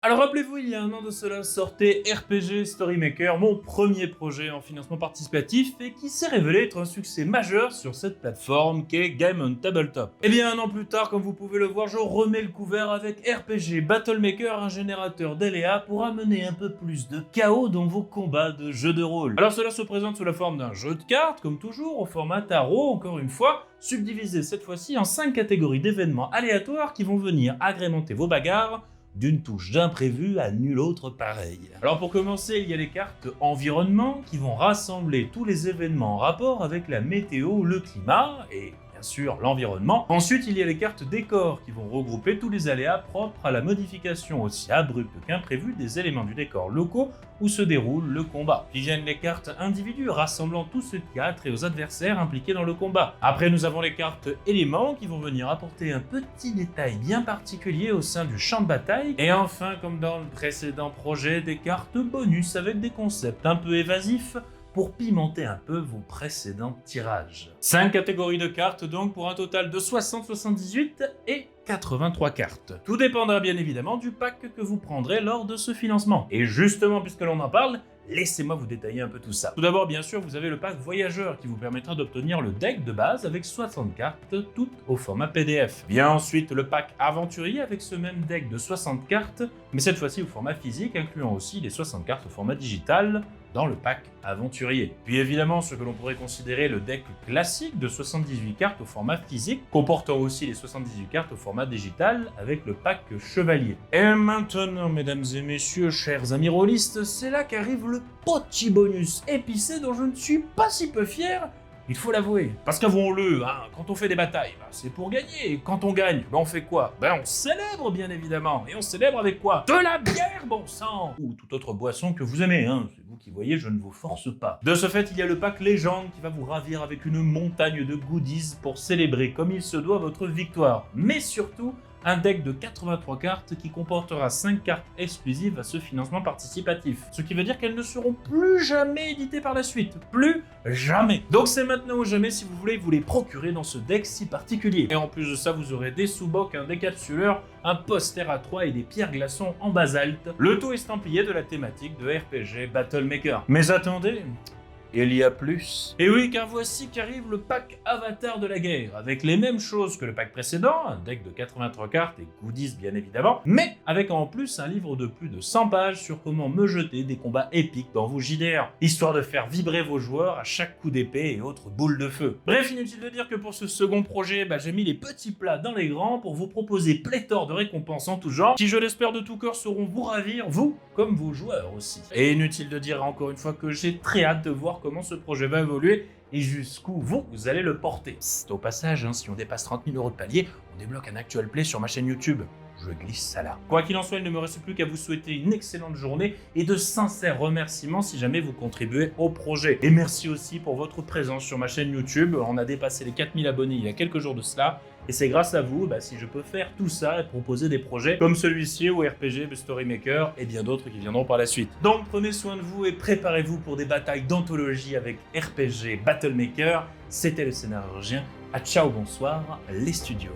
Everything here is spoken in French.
Alors rappelez-vous, il y a un an de cela sortait RPG Storymaker, mon premier projet en financement participatif et qui s'est révélé être un succès majeur sur cette plateforme qu'est Game on Tabletop. Et bien un an plus tard, comme vous pouvez le voir, je remets le couvert avec RPG Battlemaker, un générateur d'aléas pour amener un peu plus de chaos dans vos combats de jeux de rôle. Alors cela se présente sous la forme d'un jeu de cartes, comme toujours, au format tarot, encore une fois, subdivisé cette fois-ci en 5 catégories d'événements aléatoires qui vont venir agrémenter vos bagarres, d'une touche d'imprévu à nul autre pareil. Alors pour commencer, il y a les cartes environnement qui vont rassembler tous les événements en rapport avec la météo, le climat et bien sûr l'environnement. Ensuite, il y a les cartes décor qui vont regrouper tous les aléas propres à la modification aussi abrupte qu'imprévue des éléments du décor locaux où se déroule le combat. Puis viennent les cartes individus rassemblant tout ce qui a trait aux adversaires impliqués dans le combat. Après, nous avons les cartes éléments qui vont venir apporter un petit détail bien particulier au sein du champ de bataille. Et enfin, comme dans le précédent projet, des cartes bonus avec des concepts un peu évasifs pour pimenter un peu vos précédents tirages. 5 catégories de cartes donc pour un total de 60, 78 et 83 cartes. Tout dépendra bien évidemment du pack que vous prendrez lors de ce financement. Et justement, puisque l'on en parle, laissez-moi vous détailler un peu tout ça. Tout d'abord, bien sûr, vous avez le pack voyageur qui vous permettra d'obtenir le deck de base avec 60 cartes, toutes au format PDF. Vient ensuite le pack aventurier avec ce même deck de 60 cartes, mais cette fois-ci au format physique, incluant aussi les 60 cartes au format digital dans le pack aventurier. Puis évidemment, ce que l'on pourrait considérer le deck classique de 78 cartes au format physique, comportant aussi les 78 cartes au format digital avec le pack chevalier. Et maintenant, mesdames et messieurs, chers amis rôlistes, c'est là qu'arrive le petit bonus épicé dont je ne suis pas si peu fier, il faut l'avouer. Parce qu'avouons-le, quand on fait des batailles, c'est pour gagner. Et quand on gagne, on fait quoi? On célèbre bien évidemment. Et on célèbre avec quoi? De la bière, bon sang! Ou toute autre boisson que vous aimez, c'est vous qui voyez, je ne vous force pas. De ce fait, il y a le pack légende qui va vous ravir avec une montagne de goodies pour célébrer comme il se doit votre victoire. Mais surtout, un deck de 83 cartes qui comportera 5 cartes exclusives à ce financement participatif. Ce qui veut dire qu'elles ne seront plus jamais éditées par la suite. Plus jamais. Donc c'est maintenant ou jamais si vous voulez vous les procurer dans ce deck si particulier. Et en plus de ça, vous aurez des sous-bocs, un décapsuleur, un poster A3 et des pierres glaçons en basalte. Le tout estampillé de la thématique de RPG Battlemaker. Mais attendez, il y a plus. Et oui, car voici qu'arrive le pack Avatar de la guerre, avec les mêmes choses que le pack précédent, un deck de 83 cartes et goodies bien évidemment, mais avec en plus un livre de plus de 100 pages sur comment me jeter des combats épiques dans vos JDR, histoire de faire vibrer vos joueurs à chaque coup d'épée et autres boules de feu. Bref, inutile de dire que pour ce second projet, j'ai mis les petits plats dans les grands pour vous proposer pléthore de récompenses en tout genre, qui je l'espère de tout cœur sauront vous ravir, vous comme vos joueurs aussi. Et inutile de dire encore une fois que j'ai très hâte de voir comment ce projet va évoluer et jusqu'où vous allez le porter. Au passage, si on dépasse 30 000 € de palier, on débloque un actual play sur ma chaîne YouTube. Je glisse ça là. Quoi qu'il en soit, il ne me reste plus qu'à vous souhaiter une excellente journée et de sincères remerciements si jamais vous contribuez au projet. Et merci aussi pour votre présence sur ma chaîne YouTube. On a dépassé les 4000 abonnés il y a quelques jours de cela. Et c'est grâce à vous si je peux faire tout ça et proposer des projets comme celui-ci ou RPG Storymaker et bien d'autres qui viendront par la suite. Donc prenez soin de vous et préparez-vous pour des batailles d'anthologie avec RPG Battlemaker. C'était le scénarien. À ciao, bonsoir, les studios.